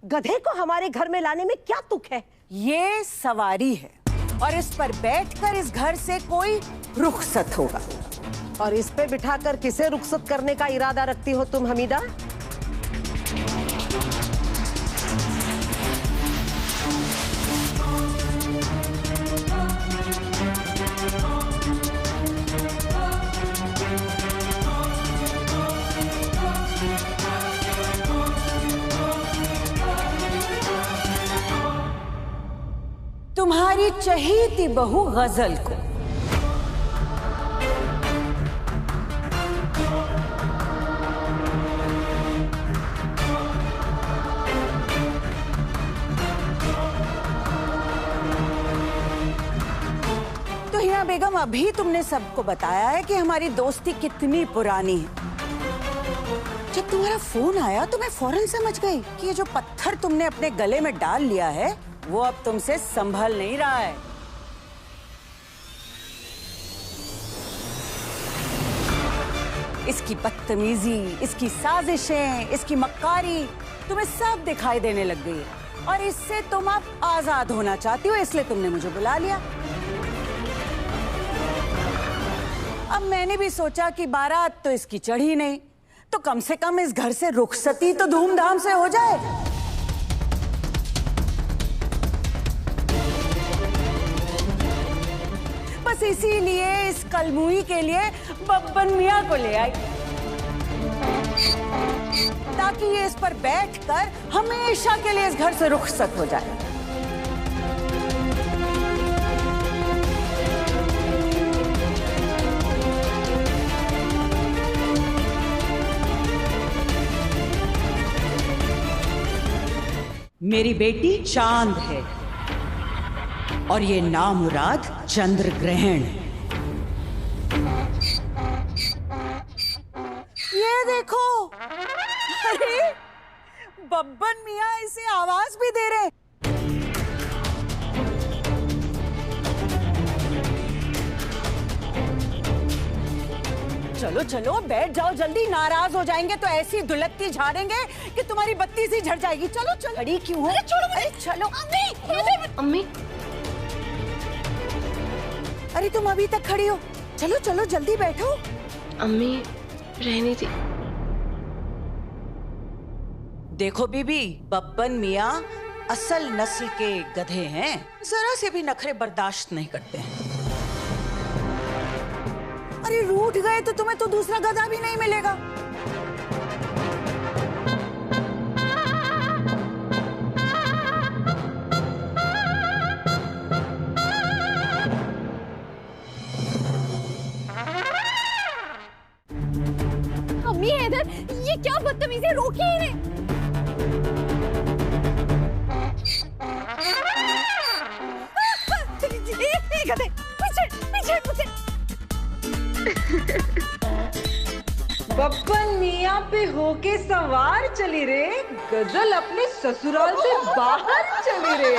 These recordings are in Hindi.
गधे को हमारे घर में लाने में क्या तुक है? ये सवारी है और इस पर बैठकर इस घर से कोई रुखसत होगा। और इस पे बिठाकर किसे रुखसत करने का इरादा रखती हो तुम हमीदा? तुम्हारी चहेती बहू गजल को। तो हिना बेगम, अभी तुमने सबको बताया है कि हमारी दोस्ती कितनी पुरानी है। जब तुम्हारा फोन आया तो मैं फौरन समझ गई कि ये जो पत्थर तुमने अपने गले में डाल लिया है वो अब तुमसे संभल नहीं रहा है। इसकी बदतमीजी, इसकी साजिशें, इसकी मक्कारी तुम्हें सब दिखाई देने लग गई है और इससे तुम अब आजाद होना चाहती हो, इसलिए तुमने मुझे बुला लिया। अब मैंने भी सोचा कि बारात तो इसकी चढ़ी नहीं, तो कम से कम इस घर से रुखसती तो धूमधाम से हो जाए। बस इसीलिए इस कलमुई के लिए बब्बन मियाँ को ले आई, ताकि ये इस पर बैठकर हमेशा के लिए इस घर से रुखसत हो जाए। मेरी बेटी चांद है और ये नामुराद चंद्र ग्रहण है। ये देखो, अरे बब्बन मियाँ इसे आवाज भी दे रहे। चलो चलो बैठ जाओ जल्दी, नाराज हो जाएंगे तो ऐसी दुलत्ती झाड़ेंगे कि तुम्हारी बत्ती सी झड़ जाएगी। चलो चलो। खड़ी क्यों हो? अरे छोड़ो मुझे। चलो। अम्मी। अरे तुम अभी तक खड़ी हो? चलो चलो जल्दी बैठो। अम्मी रहने दी। देखो बीबी, बब्बन मियाँ असल नस्ल के गधे हैं, जरा से भी नखरे बर्दाश्त नहीं करते हैं। अरे रूठ गए तो तुम्हें तो दूसरा गधा भी नहीं मिलेगा। अम्मी हैदर, ये क्या बदतमीजी, रोकिए इन्हें। गधे, पीछे पीछे पीछे। बब्बन मियाँ पे होके सवार चली रे, गजल अपने ससुराल से बाहर चली रे।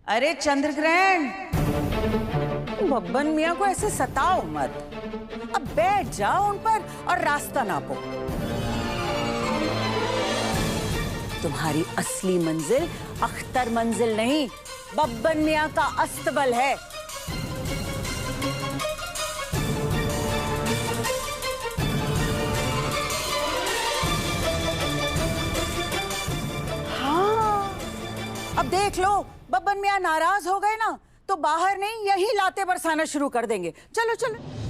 अरे चंद्रग्रहण, बब्बन मियाँ को ऐसे सताओ मत। अब बैठ जाओ उन पर और रास्ता नापो। तुम्हारी असली मंजिल अख्तर मंजिल नहीं, बब्बन मियाँ का अस्तबल है। हाँ, अब देख लो, बब्बन मियाँ नाराज हो गए ना तो बाहर नहीं यही लाते बरसाना शुरू कर देंगे। चलो चलो।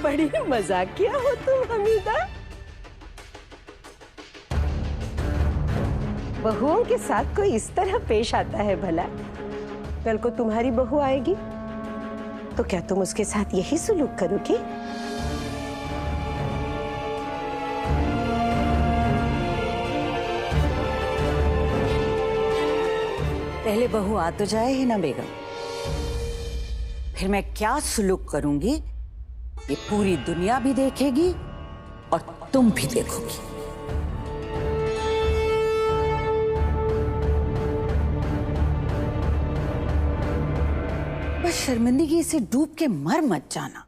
बड़ी मजाकिया हो तुम हमीदा। बहुओं के साथ कोई इस तरह पेश आता है भला? कल को तुम्हारी बहू आएगी तो क्या तुम उसके साथ यही सुलूक करोगी? पहले बहू आ तो जाए ही ना बेगम, फिर मैं क्या सुलूक करूंगी ये पूरी दुनिया भी देखेगी और तुम भी देखोगी। बस शर्मिंदगी से डूब के मर मत जाना,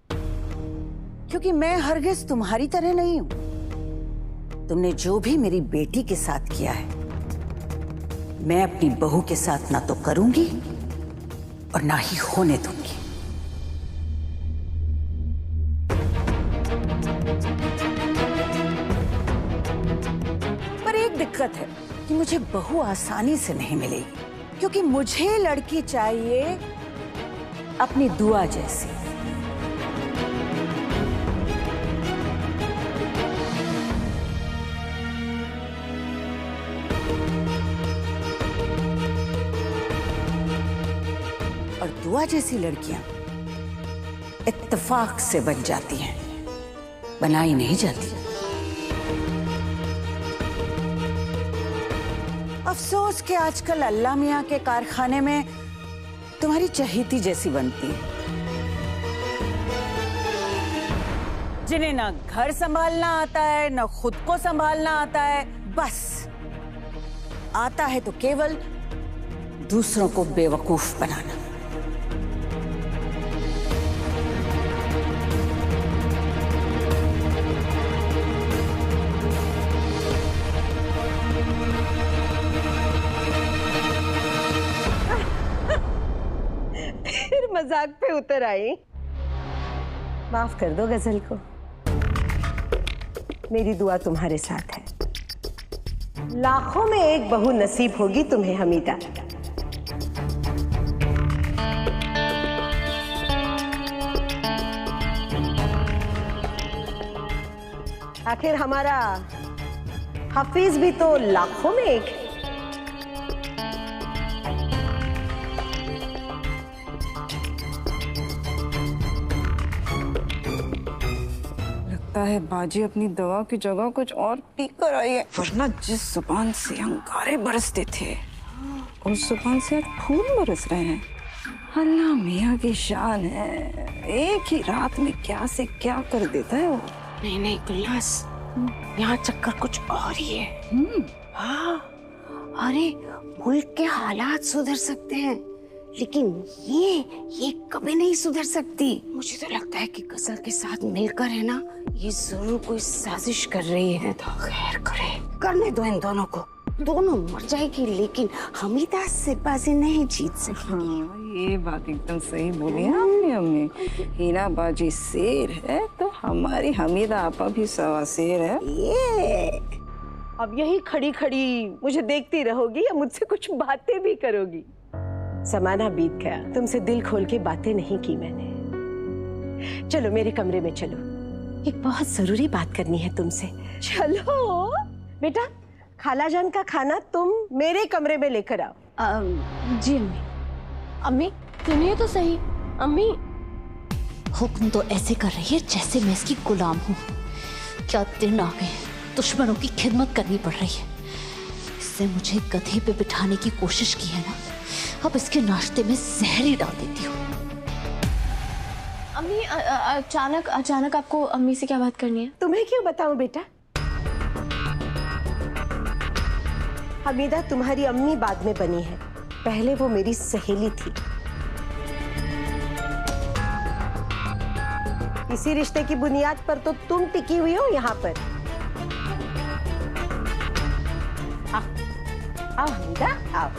क्योंकि मैं हरगिज तुम्हारी तरह नहीं हूं। तुमने जो भी मेरी बेटी के साथ किया है, मैं अपनी बहू के साथ ना तो करूंगी और ना ही होने दूंगी। पर एक दिक्कत है कि मुझे बहू आसानी से नहीं मिलेगी, क्योंकि मुझे लड़की चाहिए अपनी दुआ जैसी। और दुआ जैसी लड़कियां इत्तेफाक से बन जाती हैं, बनाई नहीं जाती। अफसोस कि आजकल अल्लाह मियां के कारखाने में तुम्हारी चहेती जैसी बनती है, जिन्हें ना घर संभालना आता है ना खुद को संभालना आता है, बस आता है तो केवल दूसरों को बेवकूफ बनाना। मजाक पे उतर आई। माफ कर दो गजल को, मेरी दुआ तुम्हारे साथ है। लाखों में एक बहू नसीब होगी तुम्हें हमीदा। आखिर हमारा हफीज भी तो लाखों में एक है। है बाजी अपनी दवा की जगह कुछ और पी कर आई है, वरना जिस जुबान से अंगारे बरसते थे उस जुबान से आज फूल बरस रहे हैं। अल्लाह मियाँ की शान है, एक ही रात में क्या से क्या कर देता है वो। नहीं नहीं गुल्लास, यहाँ चक्कर कुछ और ही है। हाँ, अरे मुल्क के हालात सुधर सकते हैं, लेकिन ये कभी नहीं सुधर सकती। मुझे तो लगता है कि गजल के साथ मिलकर है ना, ये जरूर कोई साजिश कर रही है। तो खैर करे, करने दो इन दोनों को, दोनों मर जाएगी, लेकिन हमीदा से बाजी नहीं जीत सकती। हाँ, ये बात एकदम सही बोली है आपने अम्मी। हीना बाजी शेर है तो हमारी हमीदा आपा भी सवा शेर है। ये अब यही खड़ी खड़ी मुझे देखती रहोगी या मुझसे कुछ बातें भी करोगी? समाना बीत गया, तुमसे दिल खोल के बातें नहीं की मैंने। चलो मेरे कमरे में चलो, एक बहुत जरूरी बात करनी है तुमसे। चलो बेटा, खाला जान का खाना तुम मेरे कमरे में लेकर आओ। जी अम्मी। अम्मी सुनिए तो सही। अम्मी हुक्म तो ऐसे कर रही है जैसे मैं इसकी गुलाम हूँ। क्या दिन आ गए, दुश्मनों की खिदमत करनी पड़ रही है। इससे मुझे गधे पे बिठाने की कोशिश की है ना, अब इसके नाश्ते में जहर ही डाल देती हूँ। अम्मी अचानक आपको अम्मी से क्या बात करनी है? तुम्हें क्यों बताऊं बेटा? हमीदा तुम्हारी अम्मी बाद में बनी है, पहले वो मेरी सहेली थी। इसी रिश्ते की बुनियाद पर तो तुम टिकी हुई हो यहाँ पर। आओ हमीदा आओ।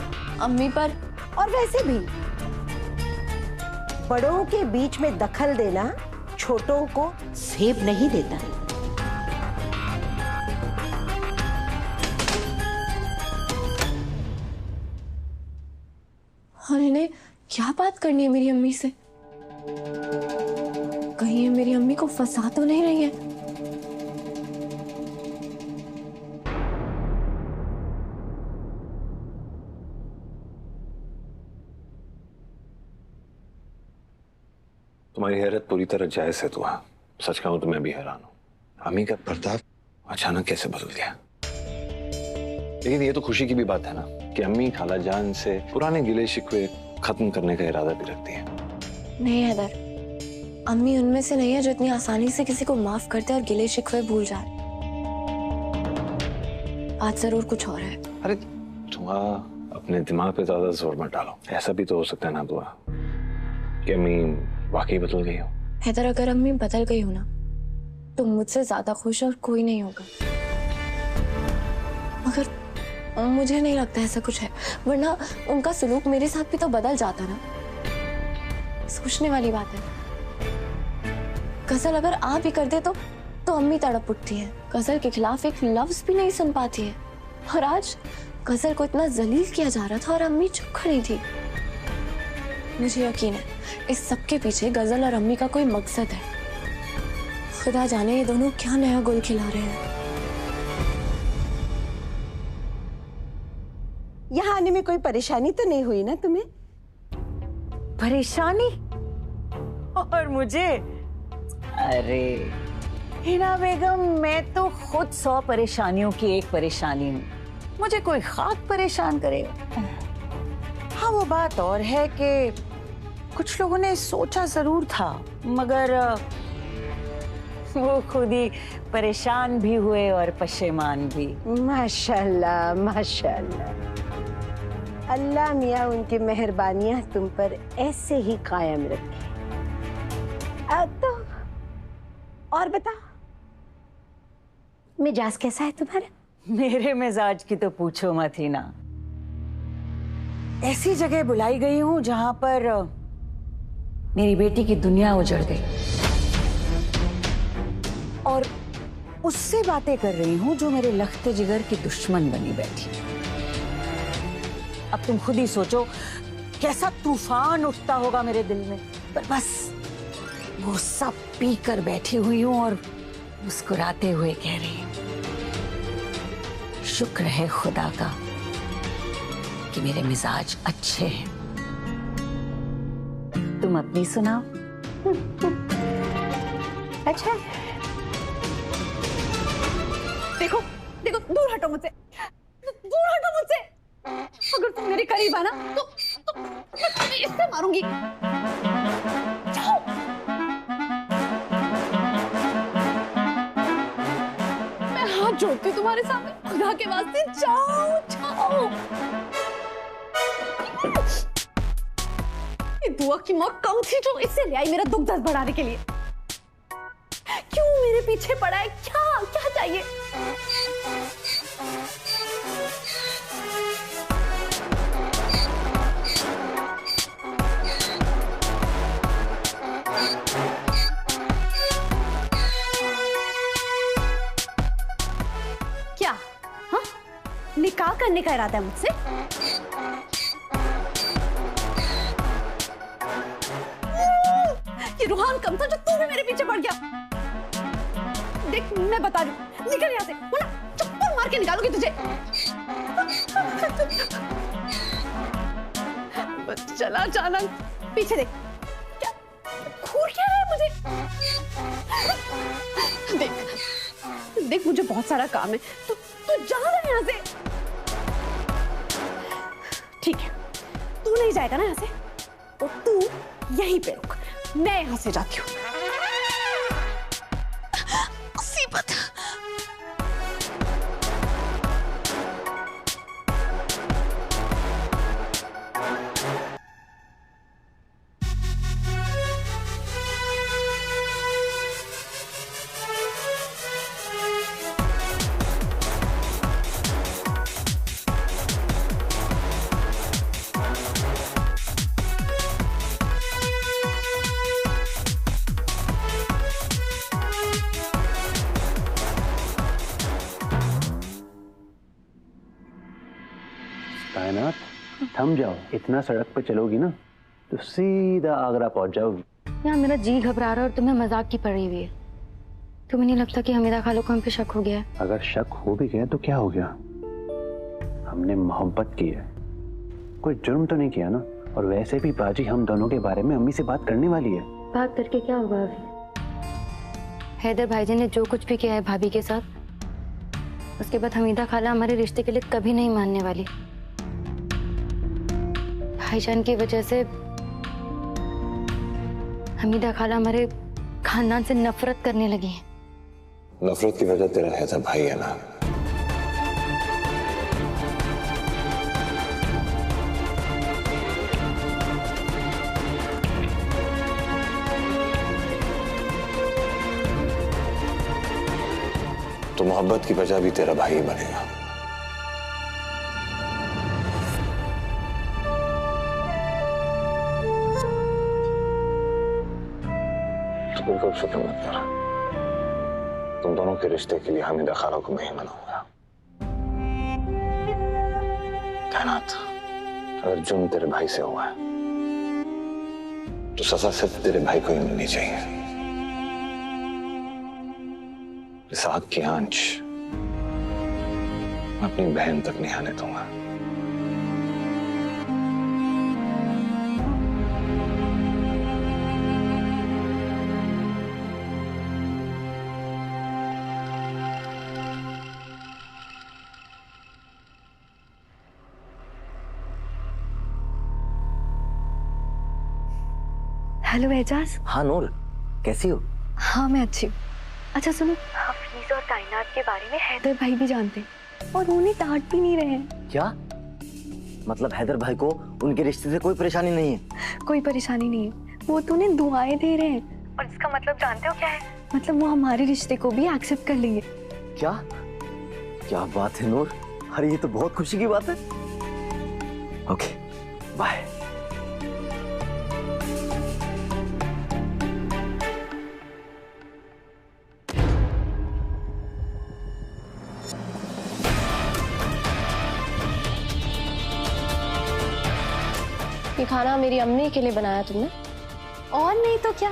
अम्मी पर और वैसे भी बड़ों के बीच में दखल देना छोटों को सेब नहीं देता। और इन्हें क्या बात करनी है मेरी अम्मी से? कहीं ये मेरी अम्मी को फंसा तो नहीं रही है? तुम्हारी हैरत पूरी तरह जायज है दुआ। सच कहूं तो मैं भी हैरान हूं, अम्मी का बर्ताव अचानक कैसे बदल गया। लेकिन ये तो खुशी की भी बात है ना कि अम्मी खाला जान से पुराने गिले शिकवे खत्म करने का इरादा भी रखती है। नहीं हैदर, अम्मी उनमें से नहीं है जो इतनी आसानी से किसी को माफ करते और गिले शिकवे भूल जाए। आज जरूर कुछ और है। अरे तुम अपने दिमाग पे ज्यादा जोर मत डालो। ऐसा भी तो हो सकता है ना दुआ कि अम्मी वाकई बदल गई हो। हैदर, अगर अम्मी बदल गई हो ना तो मुझसे ज्यादा खुश और कोई नहीं होगा। मगर मुझे नहीं लगता ऐसा कुछ है, वरना उनका सलूक मेरे साथ भी तो बदल जाता ना। सोचने वाली बात है। गजल अगर आप भी कर दे तो अम्मी तड़प उठती है, गजल के खिलाफ एक लफ्ज भी नहीं सुन पाती है। और आज गजल को इतना जलील किया जा रहा था और अम्मी चुप खड़ी थी। मुझे यकीन है इस सब के पीछे गजल और अम्मी का कोई मकसद है। खुदा जाने ये दोनों क्या नया गुल खिला रहे हैं। यहाँ आने में कोई परेशानी तो नहीं हुई ना तुम्हें? परेशानी? और मुझे? अरे हिना बेगम, मैं तो खुद 100 परेशानियों की एक परेशानी हूँ। मुझे कोई खाक परेशान करेगा? हाँ, वो बात और है कि कुछ लोगों ने सोचा जरूर था, मगर वो खुद ही परेशान भी हुए और पशेमान भी। माशाल्लाह माशाल्लाह, अल्लाह मियाँ उनकी मेहरबानियां तुम पर ऐसे ही कायम रखे। तो और बता, मिजाज कैसा है तुम्हारा? मेरे मिजाज की तो पूछो मत ही ना। ऐसी जगह बुलाई गई हूँ जहां पर मेरी बेटी की दुनिया उजड़ गई और उससे बातें कर रही हूँ जो मेरे लख्ते जिगर की दुश्मन बनी बैठी। अब तुम खुद ही सोचो कैसा तूफान उठता होगा मेरे दिल में। पर बस वो सब पी कर बैठी हुई हूँ और मुस्कुराते हुए कह रही हूँ, शुक्र है खुदा का कि मेरे मिजाज अच्छे हैं। तुम अपनी सुनाओ। अच्छा, देखो देखो, दूर हटो मुझसे, दूर हटो मुझसे। अगर तुम मेरे करीब आना तो मैं तुम्हें इससे मारूंगी। जाओ। मैं हाथ जोड़ती हूँ तुम्हारे सामने, खुदा के वास्ते जाओ जाओ। ये दुआ की माँ कौन थी जो इससे ले आई मेरा दुख दर्द बढ़ाने के लिए? क्यों मेरे पीछे पड़ा है? क्या क्या चाहिए? क्या? हाँ, निकाह करने का इरादा है मुझसे? ये रूहान कम था जो तू भी मेरे पीछे पड़ गया। देख, मैं बता दूं, निकल यहाँ से, वरना चप्पल मार के निकालूंगी तुझे। बस चला जाना, पीछे देख। क्या घूर क्या रहा है मुझे? देख देख, मुझे बहुत सारा काम है, तो जा रहा है यहाँ से। ठीक है, तू नहीं जाएगा ना यहाँ से, तो तू यहीं पे रुक, मैं यहाँ से जाती हूँ। मुसीबत। कायनात, थम जाओ। इतना सड़क पे चलोगी ना तो सीधा आगरा पहुंच जाओगी। यार मेरा जी घबरा रहा है और तुम्हें मजाक की पड़ी हुई है। तुम्हें नहीं लगता कि हमीदा खालो को हम पे शक हो गया है? अगर शक हो भी गया तो क्या हो गया? हमने मोहब्बत की है, कोई जुर्म तो नहीं किया ना। और वैसे भी बाजी हम दोनों के बारे में अम्मी से बात करने वाली है। बात करके क्या होगा अभी? हैदर भाईजान ने जो कुछ भी किया है भाभी के साथ, उसके बाद हमीदा खाला हमारे रिश्ते के लिए कभी नहीं मानने वाली। भाईजान की वजह से हमीदा खाला हमारे खानदान से नफरत करने लगी है। नफरत की वजह तेरा हैदर भाई है ना। तो मोहब्बत की वजह भी तेरा भाई बनेगा। तो बिल्कुल फिक्र मत कर, तुम दोनों के रिश्ते के लिए हमीदा खाला को मैं ही मनाऊंगा। कायनात, अगर जुर्म तेरे भाई से हुआ है तो सजा सिर्फ तेरे भाई को ही मिलनी चाहिए। इस आग की आंच मैं अपनी बहन तक नहीं आने दूंगा। हेलो एजाज। हाँ नूर, कैसी हो? हाँ मैं अच्छी हूँ। अच्छा सुनो, हफीज और कायनात के बारे में हैदर भाई भी जानते हैं और उन्हें डांट भी नहीं रहे हैं। क्या मतलब हैदर भाई को उनके रिश्ते से कोई परेशानी नहीं है? कोई परेशानी नहीं है, वो तो उन्हें दुआएं दे रहे हैं। और इसका मतलब जानते हो क्या है? मतलब वो हमारे रिश्ते को भी एक्सेप्ट कर लेंगे। क्या क्या बात है नूर, अरे ये तो बहुत खुशी की बात है। Okay bye. ये खाना मेरी अम्मी के लिए बनाया तुमने? और नहीं तो क्या,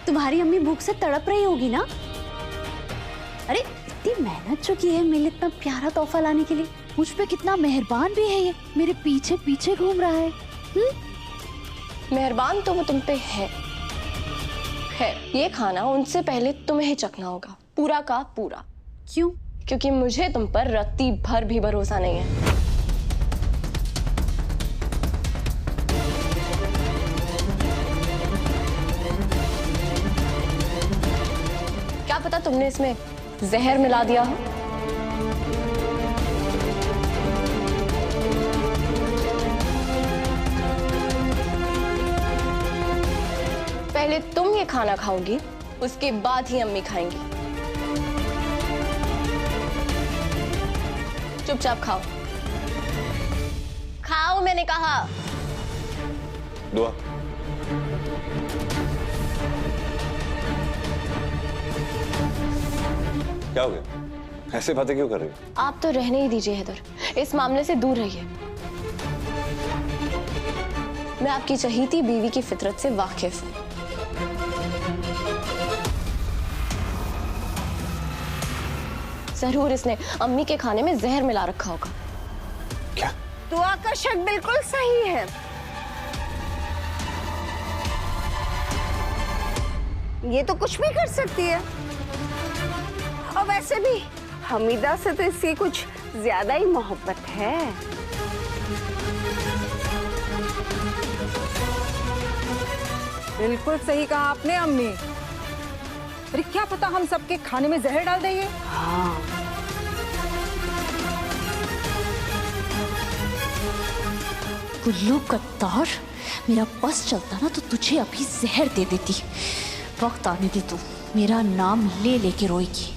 तुम्हारी अम्मी भूख से तड़प रही होगी ना। अरे इतनी मेहनत जो की है मेरे लिए इतना प्यारा तोहफा लाने के लिए। मुझ पे कितना मेहरबान भी है, ये मेरे पीछे पीछे घूम रहा है। मेहरबान तो वो तुम पे है। ये खाना उनसे पहले तुम्हें ही चखना होगा, पूरा का पूरा। क्यों? क्योंकि मुझे तुम पर रत्ती भर भी भरोसा नहीं है। क्या पता तुमने इसमें जहर मिला दिया हो। पहले तुम ये खाना खाओगी, उसके बाद ही अम्मी खाएंगी। चुपचाप खाओ। खाओ मैंने कहा। दुआ। क्या हो गया? ऐसे बातें क्यों कर रही हो? आप तो रहने ही दीजिए हैदर, इस मामले से दूर रहिए। मैं आपकी चहीती बीवी की फितरत से वाकिफ हूं। जरूर इसने अम्मी के खाने में जहर मिला रखा होगा। क्या? दुआ का शक बिल्कुल सही है। ये तो कुछ भी कर सकती है। और वैसे भी हमीदा से तो इसकी कुछ ज्यादा ही मोहब्बत है। बिल्कुल सही कहा आपने अम्मी। अरे क्या पता हम सबके खाने में जहर डाल देंगे। हाँ। गुल्लू कत्तार, मेरा बस चलता ना तो तुझे अभी जहर दे देती। वक्त आने दे, तू मेरा नाम ले लेके रोएगी।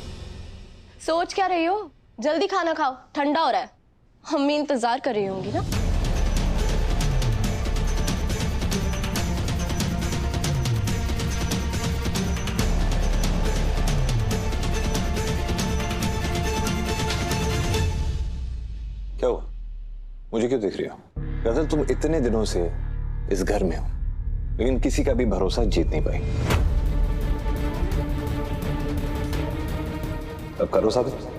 सोच क्या रही हो? जल्दी खाना खाओ, ठंडा हो रहा है। अम्मी इंतजार कर रही होंगी ना। क्या हुआ? मुझे क्यों दिख रही हो? गजल, तुम इतने दिनों से इस घर में हो, लेकिन किसी का भी भरोसा जीत नहीं पाई। अब करो साबित।